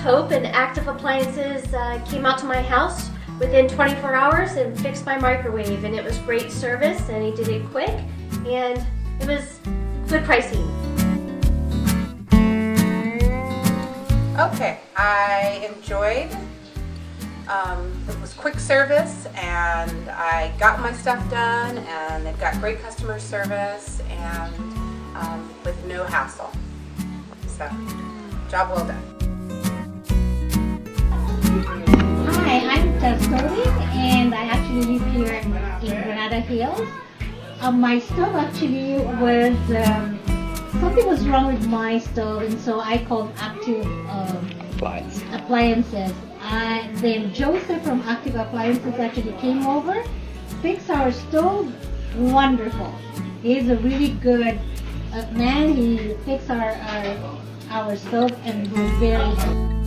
Hope and Active Appliances came out to my house within 24 hours and fixed my microwave, and it was great service, and he did it quick, and it was good pricing. Okay, I enjoyed, it was quick service, and I got my stuff done, and they've got great customer service, and with no hassle. So, job well done. Hi, I'm Tastori, and I actually live here in Granada Hills. My stove actually was, something was wrong with my stove, and so I called Active Appliances. Then Joseph from Active Appliances actually came over, fixed our stove, wonderful. He's a really good man. He fixed our stove and was very good.